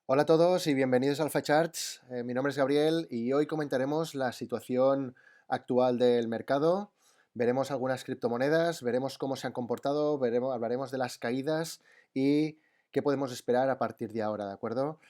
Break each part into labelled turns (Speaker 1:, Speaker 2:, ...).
Speaker 1: Hola a todos y bienvenidos a Alpha Charts. Mi nombre es Gabriel y hoy comentaremos la situación actual del mercado. Veremos algunas criptomonedas, veremos cómo se han comportado, hablaremos de las caídas y qué podemos esperar a partir de ahora, ¿de acuerdo?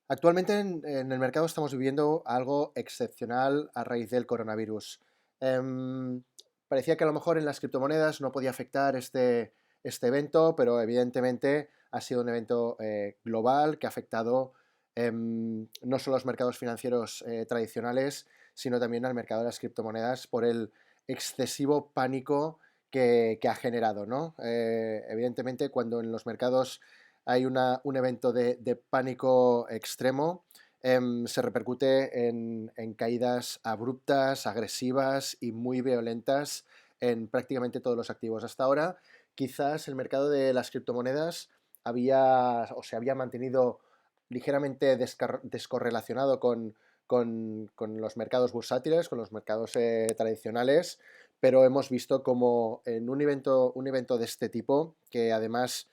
Speaker 1: Actualmente en el mercado estamos viviendo algo excepcional a raíz del coronavirus. Em, Parecía que a lo mejor en las criptomonedas no podía afectar este evento, pero evidentemente ha sido un evento global que ha afectado no solo a los mercados financieros tradicionales, sino también al mercado de las criptomonedas por el excesivo pánico que ha generado, ¿no? Evidentemente, cuando en los mercados hay un evento de pánico extremo, se repercute en caídas abruptas, agresivas y muy violentas en prácticamente todos los activos. Hasta ahora, quizás el mercado de las criptomonedas se había mantenido ligeramente descorrelacionado con los mercados bursátiles, con los mercados tradicionales, pero hemos visto como en un evento de este tipo, que además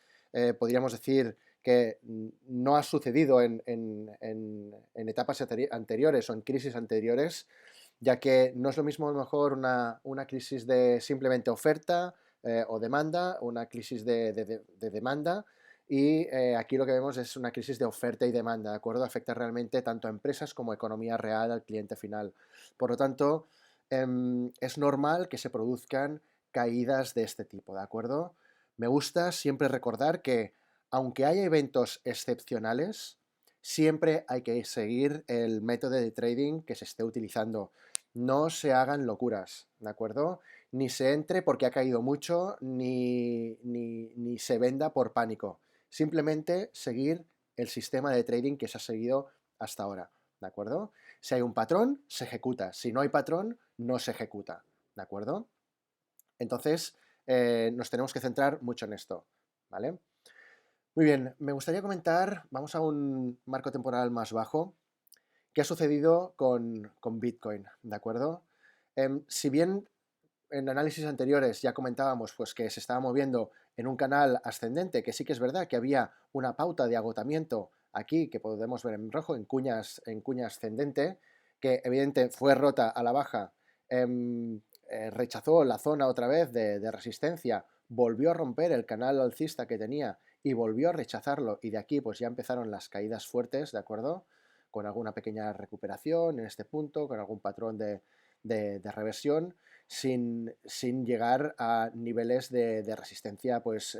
Speaker 1: podríamos decir que no ha sucedido en etapas anteriores o en crisis anteriores, ya que no es lo mismo a lo mejor una crisis de simplemente oferta o demanda, una crisis de demanda, y aquí lo que vemos es una crisis de oferta y demanda, ¿de acuerdo? Afecta realmente tanto a empresas como a economía real, al cliente final. Por lo tanto, es normal que se produzcan caídas de este tipo, ¿de acuerdo? Me gusta siempre recordar que, aunque haya eventos excepcionales, siempre hay que seguir el método de trading que se esté utilizando. No se hagan locuras, ¿de acuerdo? Ni se entre porque ha caído mucho, ni se venda por pánico. Simplemente seguir el sistema de trading que se ha seguido hasta ahora, ¿de acuerdo? Si hay un patrón, se ejecuta. Si no hay patrón, no se ejecuta, ¿de acuerdo? Entonces, nos tenemos que centrar mucho en esto, ¿vale? Muy bien, me gustaría comentar, vamos a un marco temporal más bajo, qué ha sucedido con Bitcoin, ¿de acuerdo? Si bien en análisis anteriores ya comentábamos pues, que se estaba moviendo en un canal ascendente, que sí que es verdad que había una pauta de agotamiento aquí, que podemos ver en rojo, en cuña ascendente, que evidentemente fue rota a la baja, rechazó la zona otra vez de resistencia, volvió a romper el canal alcista que tenía y volvió a rechazarlo, y de aquí pues ya empezaron las caídas fuertes, ¿de acuerdo? Con alguna pequeña recuperación en este punto, con algún patrón de reversión, sin llegar a niveles de resistencia, pues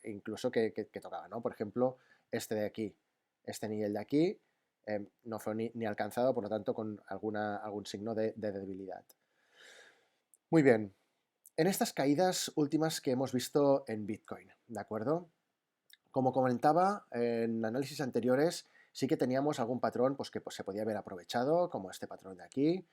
Speaker 1: incluso que tocaba, ¿no? Por ejemplo, este de aquí, este nivel de aquí, no fue ni alcanzado, por lo tanto, con algún signo de debilidad. Muy bien, en estas caídas últimas que hemos visto en Bitcoin, ¿de acuerdo? Como comentaba en análisis anteriores, sí que teníamos algún patrón pues, que pues, se podía haber aprovechado, como este patrón de aquí,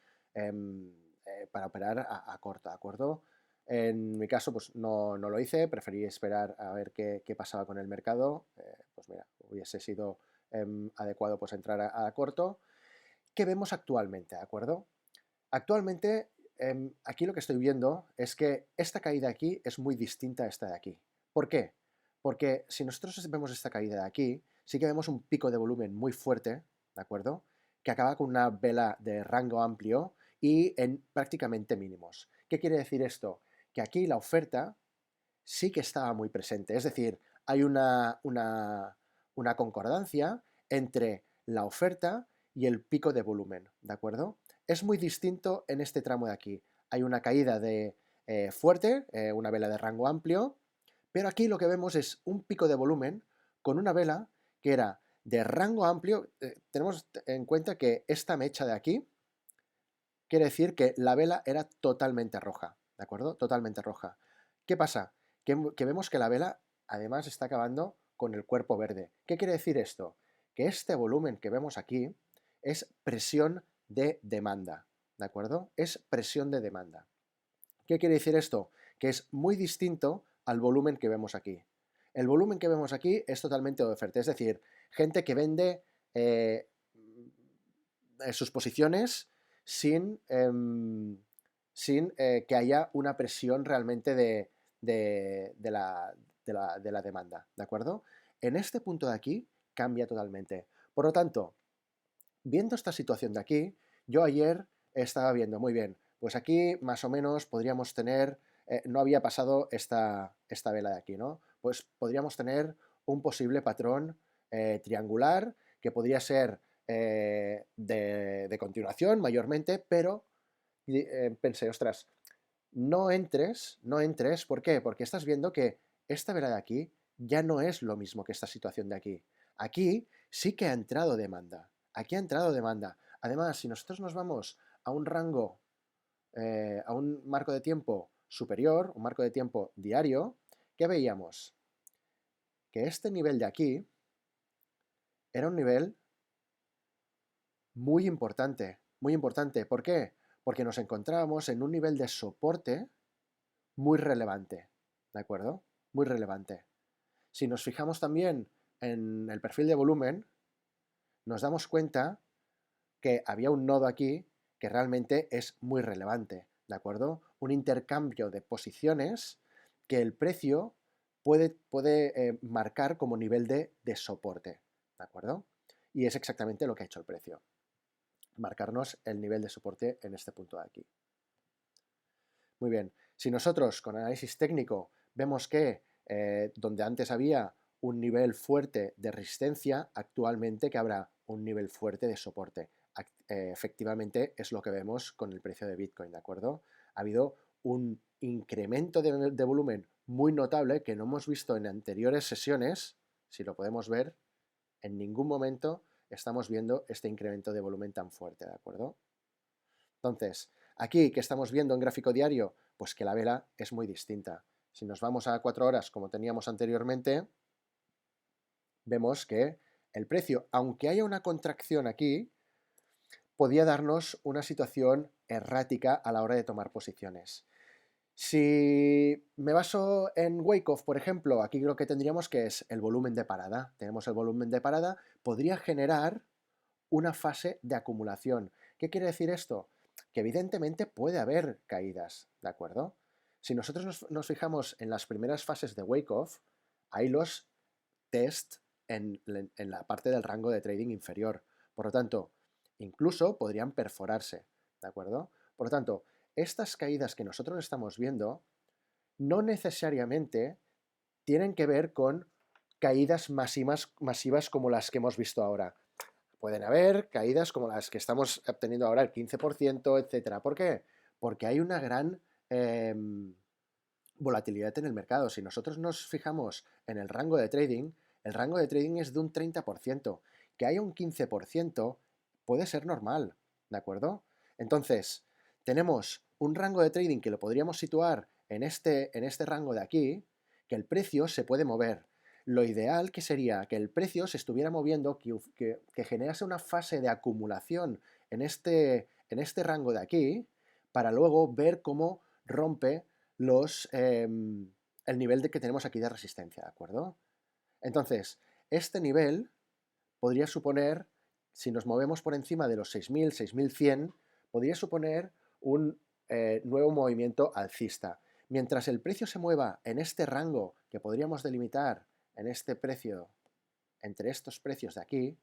Speaker 1: para operar a corto, ¿de acuerdo? En mi caso, pues no lo hice, preferí esperar a ver qué pasaba con el mercado. Pues mira, hubiese sido adecuado pues entrar a corto. ¿Qué vemos actualmente, de acuerdo? Actualmente, aquí lo que estoy viendo es que esta caída aquí es muy distinta a esta de aquí. ¿Por qué? Porque si nosotros vemos esta caída de aquí, sí que vemos un pico de volumen muy fuerte, ¿de acuerdo? Que acaba con una vela de rango amplio y en prácticamente mínimos. ¿Qué quiere decir esto? Que aquí la oferta sí que estaba muy presente. Es decir, hay una concordancia entre la oferta y el pico de volumen, ¿de acuerdo? Es muy distinto en este tramo de aquí. Hay una caída fuerte, una vela de rango amplio, pero aquí lo que vemos es un pico de volumen con una vela que era de rango amplio. Tenemos en cuenta que esta mecha de aquí quiere decir que la vela era totalmente roja, ¿de acuerdo? Totalmente roja. ¿Qué pasa? Que vemos que la vela además está acabando con el cuerpo verde. ¿Qué quiere decir esto? Que este volumen que vemos aquí es presión de demanda, ¿de acuerdo? Es presión de demanda. ¿Qué quiere decir esto? Que es muy distinto al volumen que vemos aquí. El volumen que vemos aquí es totalmente de oferta, es decir, gente que vende eh, sus posiciones sin que haya una presión realmente de la demanda, ¿de acuerdo? En este punto de aquí cambia totalmente. Por lo tanto, viendo esta situación de aquí, yo ayer estaba viendo, muy bien, pues aquí más o menos podríamos tener, no había pasado esta vela de aquí, ¿no? Pues podríamos tener un posible patrón triangular que podría ser de continuación mayormente, pero pensé, ostras, no entres, ¿por qué? Porque estás viendo que esta vela de aquí ya no es lo mismo que esta situación de aquí. Aquí sí que ha entrado demanda. Aquí ha entrado demanda. Además, si nosotros nos vamos a un rango, a un marco de tiempo superior, un marco de tiempo diario, ¿qué veíamos? Que este nivel de aquí era un nivel muy importante, muy importante. ¿Por qué? Porque nos encontrábamos en un nivel de soporte muy relevante, ¿de acuerdo? Muy relevante. Si nos fijamos también en el perfil de volumen, nos damos cuenta que había un nodo aquí que realmente es muy relevante, ¿de acuerdo? Un intercambio de posiciones que el precio puede marcar como nivel de soporte, ¿de acuerdo? Y es exactamente lo que ha hecho el precio, marcarnos el nivel de soporte en este punto de aquí. Muy bien, si nosotros con análisis técnico vemos que donde antes había un nivel fuerte de resistencia, actualmente que habrá un nivel fuerte de soporte. Efectivamente es lo que vemos con el precio de Bitcoin, ¿de acuerdo? Ha habido un incremento de volumen muy notable que no hemos visto en anteriores sesiones, si lo podemos ver, en ningún momento estamos viendo este incremento de volumen tan fuerte, ¿de acuerdo? Entonces, aquí que estamos viendo en gráfico diario, pues que la vela es muy distinta. Si nos vamos a 4 horas como teníamos anteriormente, vemos que el precio, aunque haya una contracción aquí, podía darnos una situación errática a la hora de tomar posiciones. Si me baso en Wyckoff, por ejemplo, aquí lo que tendríamos que es el volumen de parada. Tenemos el volumen de parada, podría generar una fase de acumulación. ¿Qué quiere decir esto? Que evidentemente puede haber caídas, ¿de acuerdo? Si nosotros nos fijamos en las primeras fases de Wyckoff, hay los test en la parte del rango de trading inferior. Por lo tanto, incluso podrían perforarse, ¿de acuerdo? Por lo tanto, estas caídas que nosotros estamos viendo no necesariamente tienen que ver con caídas masivas como las que hemos visto ahora. Pueden haber caídas como las que estamos obteniendo ahora, el 15%, etcétera. ¿Por qué? Porque hay una gran volatilidad en el mercado. Si nosotros nos fijamos en el rango de trading es de un 30%. Que haya un 15% puede ser normal, ¿de acuerdo? Entonces, tenemos un rango de trading que lo podríamos situar en este rango de aquí, que el precio se puede mover. Lo ideal que sería que el precio se estuviera moviendo, que generase una fase de acumulación en este rango de aquí, para luego ver cómo rompe el nivel que tenemos aquí de resistencia, ¿de acuerdo? Entonces, este nivel podría suponer, si nos movemos por encima de los 6.000, 6.100, podría suponer un nuevo movimiento alcista. Mientras el precio se mueva en este rango que podríamos delimitar en este precio, entre estos precios de aquí,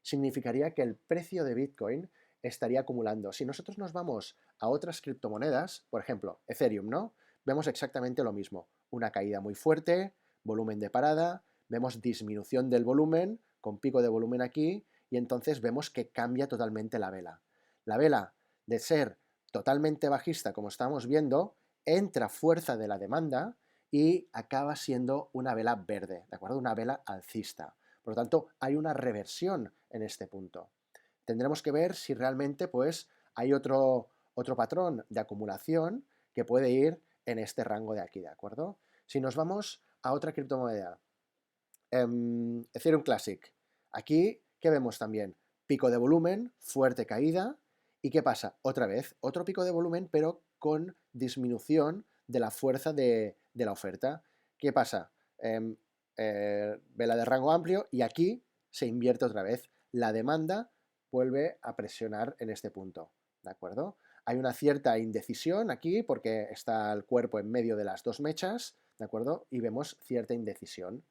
Speaker 1: significaría que el precio de Bitcoin estaría acumulando. Si nosotros nos vamos a otras criptomonedas, por ejemplo, Ethereum, ¿no? Vemos exactamente lo mismo. Una caída muy fuerte, volumen de parada, vemos disminución del volumen, con pico de volumen aquí, y entonces vemos que cambia totalmente la vela. La vela, de ser totalmente bajista, como estamos viendo, entra fuerza de la demanda y acaba siendo una vela verde, ¿de acuerdo? Una vela alcista. Por lo tanto, hay una reversión en este punto. Tendremos que ver si realmente pues, hay otro patrón de acumulación que puede ir en este rango de aquí, ¿de acuerdo? Si nos vamos a otra criptomoneda, Ethereum Classic, aquí, ¿qué vemos también? Pico de volumen, fuerte caída, ¿y qué pasa? Otra vez, otro pico de volumen, pero con disminución de la fuerza de la oferta. ¿Qué pasa? Vela de rango amplio y aquí se invierte otra vez. La demanda vuelve a presionar en este punto, ¿de acuerdo? Hay una cierta indecisión aquí porque está el cuerpo en medio de las dos mechas, ¿de acuerdo? Y vemos cierta indecisión.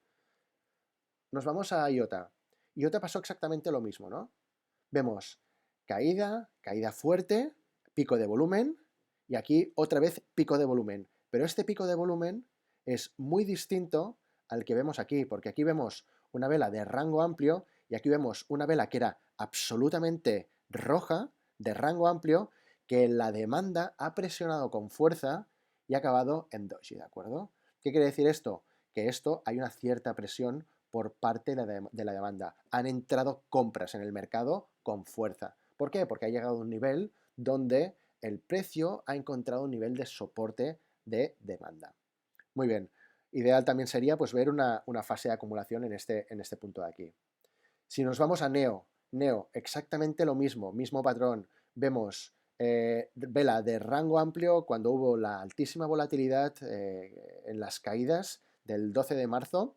Speaker 1: Nos vamos a IOTA. y otra pasó exactamente lo mismo, ¿no? Vemos caída, caída fuerte, pico de volumen, y aquí otra vez pico de volumen. Pero este pico de volumen es muy distinto al que vemos aquí, porque aquí vemos una vela de rango amplio y aquí vemos una vela que era absolutamente roja, de rango amplio, que la demanda ha presionado con fuerza y ha acabado en doji, ¿de acuerdo? ¿Qué quiere decir esto? Que esto hay una cierta presión por parte de la demanda. Han entrado compras en el mercado con fuerza. ¿Por qué? Porque ha llegado a un nivel donde el precio ha encontrado un nivel de soporte de demanda. Muy bien. Ideal también sería pues, ver una fase de acumulación en este punto de aquí. Si nos vamos a Neo, exactamente lo mismo, mismo patrón. Vemos vela de rango amplio cuando hubo la altísima volatilidad en las caídas del 12 de marzo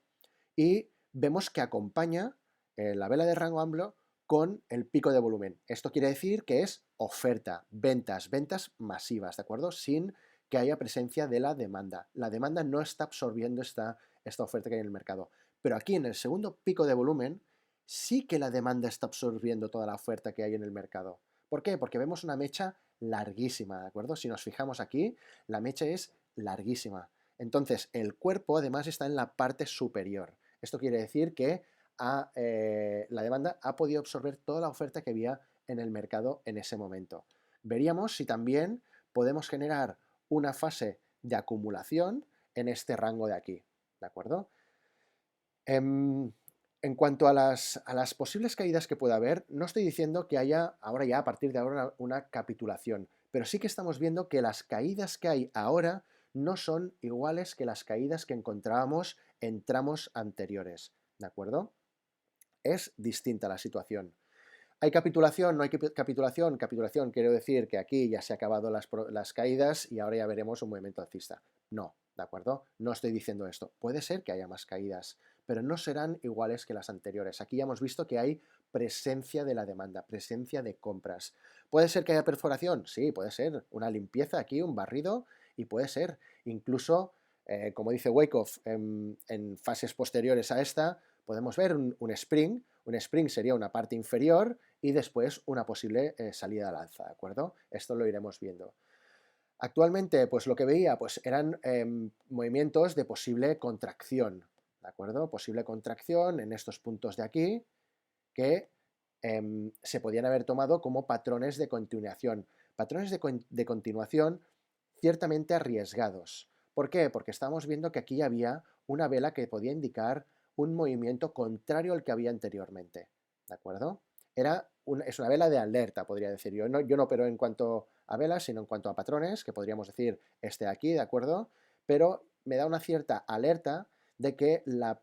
Speaker 1: y vemos que acompaña la vela de rango amplio con el pico de volumen. Esto quiere decir que es oferta, ventas masivas, ¿de acuerdo? Sin que haya presencia de la demanda. La demanda no está absorbiendo esta oferta que hay en el mercado. Pero aquí en el segundo pico de volumen sí que la demanda está absorbiendo toda la oferta que hay en el mercado. ¿Por qué? Porque vemos una mecha larguísima, ¿de acuerdo? Si nos fijamos aquí, la mecha es larguísima. Entonces, el cuerpo además está en la parte superior. Esto quiere decir que la demanda ha podido absorber toda la oferta que había en el mercado en ese momento. Veríamos si también podemos generar una fase de acumulación en este rango de aquí, ¿de acuerdo? En cuanto a las posibles caídas que pueda haber, no estoy diciendo que haya ahora ya a partir de ahora una capitulación, pero sí que estamos viendo que las caídas que hay ahora no son iguales que las caídas que encontrábamos en tramos anteriores, ¿de acuerdo? Es distinta la situación. ¿Hay capitulación? ¿No hay capitulación? Capitulación quiero decir que aquí ya se han acabado las caídas y ahora ya veremos un movimiento alcista. No, ¿de acuerdo? No estoy diciendo esto. Puede ser que haya más caídas, pero no serán iguales que las anteriores. Aquí ya hemos visto que hay presencia de la demanda, presencia de compras. ¿Puede ser que haya perforación? Sí, puede ser. Una limpieza aquí, un barrido, y puede ser. Incluso, como dice Wyckoff, en fases posteriores a esta, podemos ver un spring. Un spring sería una parte inferior y después una posible salida al alza, ¿de acuerdo? Esto lo iremos viendo. Actualmente, pues lo que veía pues, eran movimientos de posible contracción, ¿de acuerdo? Posible contracción en estos puntos de aquí que se podían haber tomado como patrones de continuación. Patrones de continuación ciertamente arriesgados. ¿Por qué? Porque estamos viendo que aquí había una vela que podía indicar un movimiento contrario al que había anteriormente, ¿de acuerdo? Es una vela de alerta, podría decir. Yo no opero en cuanto a velas, sino en cuanto a patrones, que podríamos decir este de aquí, ¿de acuerdo? Pero me da una cierta alerta de que la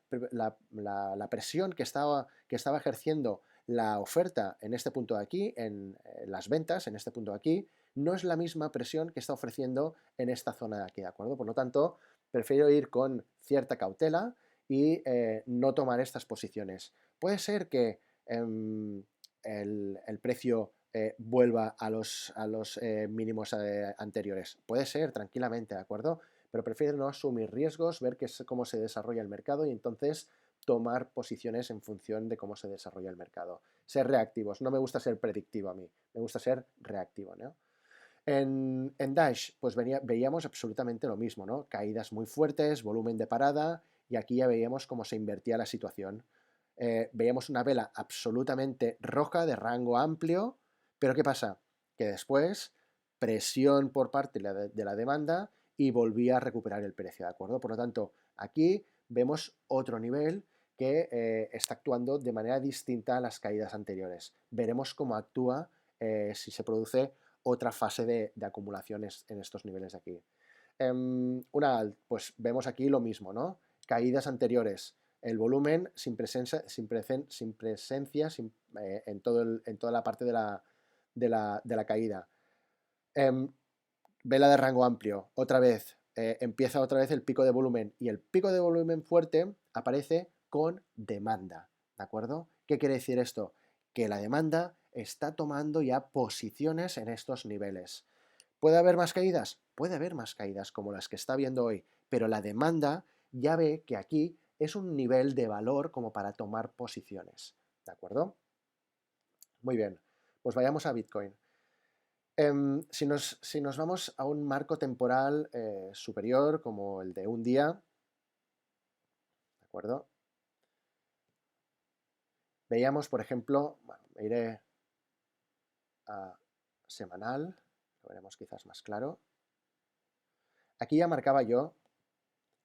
Speaker 1: presión que estaba ejerciendo la oferta en este punto de aquí, en las ventas, en este punto de aquí, no es la misma presión que está ofreciendo en esta zona de aquí, ¿de acuerdo? Por lo tanto, prefiero ir con cierta cautela y no tomar estas posiciones. Puede ser que el precio vuelva a los mínimos anteriores. Puede ser, tranquilamente, ¿de acuerdo? Pero prefiero no asumir riesgos, ver cómo se desarrolla el mercado y entonces tomar posiciones en función de cómo se desarrolla el mercado. Ser reactivos. No me gusta ser predictivo a mí, me gusta ser reactivo, ¿no? En Dash, pues veíamos absolutamente lo mismo, ¿no? Caídas muy fuertes, volumen de parada, y aquí ya veíamos cómo se invertía la situación. Veíamos una vela absolutamente roja, de rango amplio, pero ¿qué pasa? Que después, presión por parte de la demanda y volvía a recuperar el precio, ¿de acuerdo? Por lo tanto, aquí vemos otro nivel que está actuando de manera distinta a las caídas anteriores. Veremos cómo actúa si se produce otra fase de acumulaciones en estos niveles de aquí. Una alt, pues vemos aquí lo mismo, ¿no? Caídas anteriores, el volumen sin presencia, en toda la parte de la caída. Vela de rango amplio, otra vez, empieza otra vez el pico de volumen y el pico de volumen fuerte aparece con demanda, ¿de acuerdo? ¿Qué quiere decir esto? Que la demanda está tomando ya posiciones en estos niveles. ¿Puede haber más caídas? Puede haber más caídas como las que está viendo hoy, pero la demanda ya ve que aquí es un nivel de valor como para tomar posiciones, ¿de acuerdo? Muy bien, pues vayamos a Bitcoin. Si nos vamos a un marco temporal superior, como el de un día, ¿de acuerdo? Veíamos, por ejemplo, bueno, me iré a semanal, lo veremos quizás más claro. Aquí ya marcaba yo,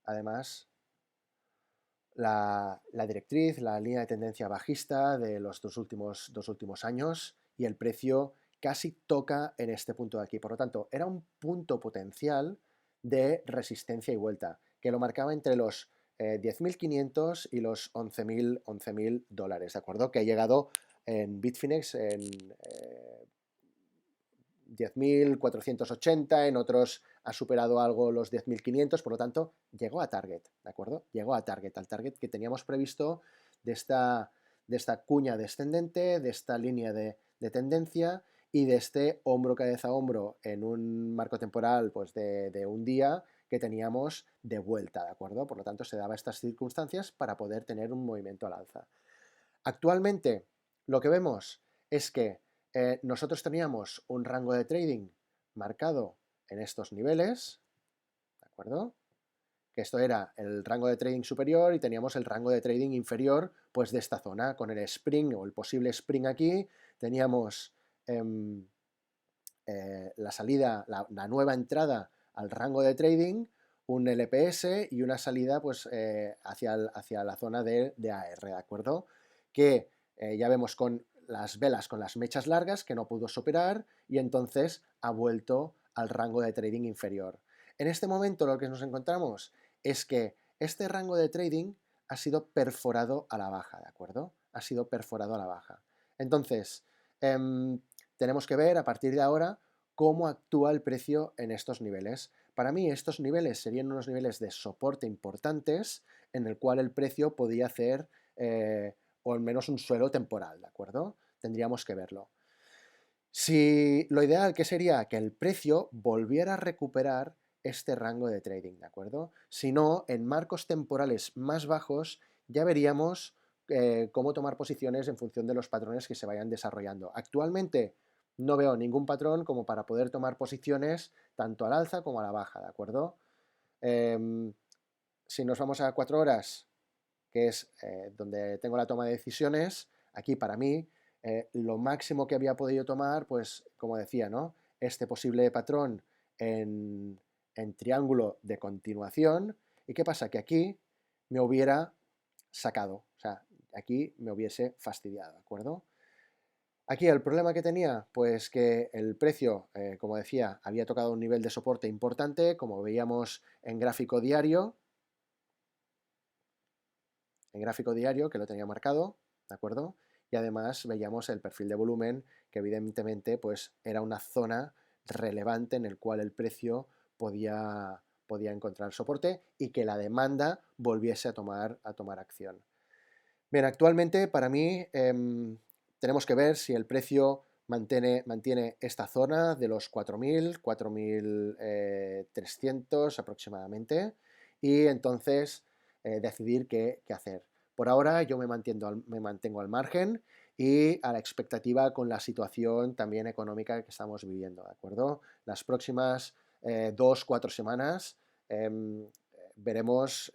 Speaker 1: además, la directriz, la línea de tendencia bajista de los dos últimos años, y el precio casi toca en este punto de aquí. Por lo tanto, era un punto potencial de resistencia y vuelta, que lo marcaba entre los 10.500 y los 11.000 dólares, ¿de acuerdo? Que ha llegado en Bitfinex en 10.480, en otros ha superado algo los 10.500, por lo tanto, llegó a target, ¿de acuerdo? Llegó a target, al target que teníamos previsto de esta cuña descendente, de esta línea de tendencia y de este hombro, cabeza, hombro en un marco temporal pues de un día que teníamos de vuelta, ¿de acuerdo? Por lo tanto, se daba estas circunstancias para poder tener un movimiento al alza. Actualmente, lo que vemos es que nosotros teníamos un rango de trading marcado en estos niveles, ¿de acuerdo? Que esto era el rango de trading superior y teníamos el rango de trading inferior, pues de esta zona, con el spring o el posible spring aquí, teníamos la salida, la nueva entrada al rango de trading, un LPS y una salida pues hacia la zona de AR, ¿de acuerdo? Que ya vemos con las velas con las mechas largas que no pudo superar y entonces ha vuelto al rango de trading inferior. En este momento lo que nos encontramos es que este rango de trading ha sido perforado a la baja, ¿de acuerdo? Ha sido perforado a la baja. Entonces, tenemos que ver a partir de ahora cómo actúa el precio en estos niveles. Para mí estos niveles serían unos niveles de soporte importantes en el cual el precio podía hacer o al menos un suelo temporal, ¿de acuerdo? Tendríamos que verlo. Si lo ideal que sería que el precio volviera a recuperar este rango de trading, ¿de acuerdo? Si no, en marcos temporales más bajos ya veríamos cómo tomar posiciones en función de los patrones que se vayan desarrollando. Actualmente no veo ningún patrón como para poder tomar posiciones tanto al alza como a la baja, ¿de acuerdo? Si nos vamos a 4 horas, que es donde tengo la toma de decisiones, aquí para mí lo máximo que había podido tomar, pues como decía, ¿no? Este posible patrón en triángulo de continuación. ¿Y qué pasa? Que aquí me hubiera sacado, o sea, aquí me hubiese fastidiado, ¿de acuerdo? Aquí el problema que tenía, pues que el precio, como decía, había tocado un nivel de soporte importante, como veíamos en gráfico diario que lo tenía marcado, ¿de acuerdo? Y además veíamos el perfil de volumen, que evidentemente pues era una zona relevante en el cual el precio podía encontrar soporte y que la demanda volviese a tomar acción. Bien, actualmente para mí tenemos que ver si el precio mantiene esta zona de los 4.000, 4.300 aproximadamente, y entonces decidir qué hacer. Por ahora yo me mantengo al margen y a la expectativa con la situación también económica que estamos viviendo, ¿de acuerdo? Las próximas 2-4 semanas veremos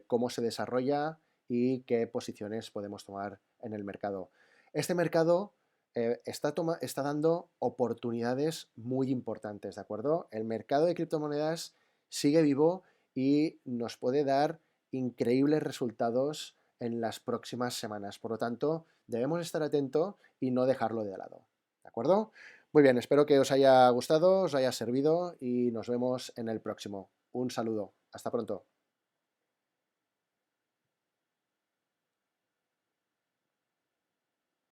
Speaker 1: cómo se desarrolla y qué posiciones podemos tomar en el mercado. Este mercado está dando oportunidades muy importantes, ¿de acuerdo? El mercado de criptomonedas sigue vivo y nos puede dar increíbles resultados en las próximas semanas. Por lo tanto, debemos estar atentos y no dejarlo de lado, ¿de acuerdo? Muy bien, espero que os haya gustado, os haya servido y nos vemos en el próximo. Un saludo. Hasta pronto.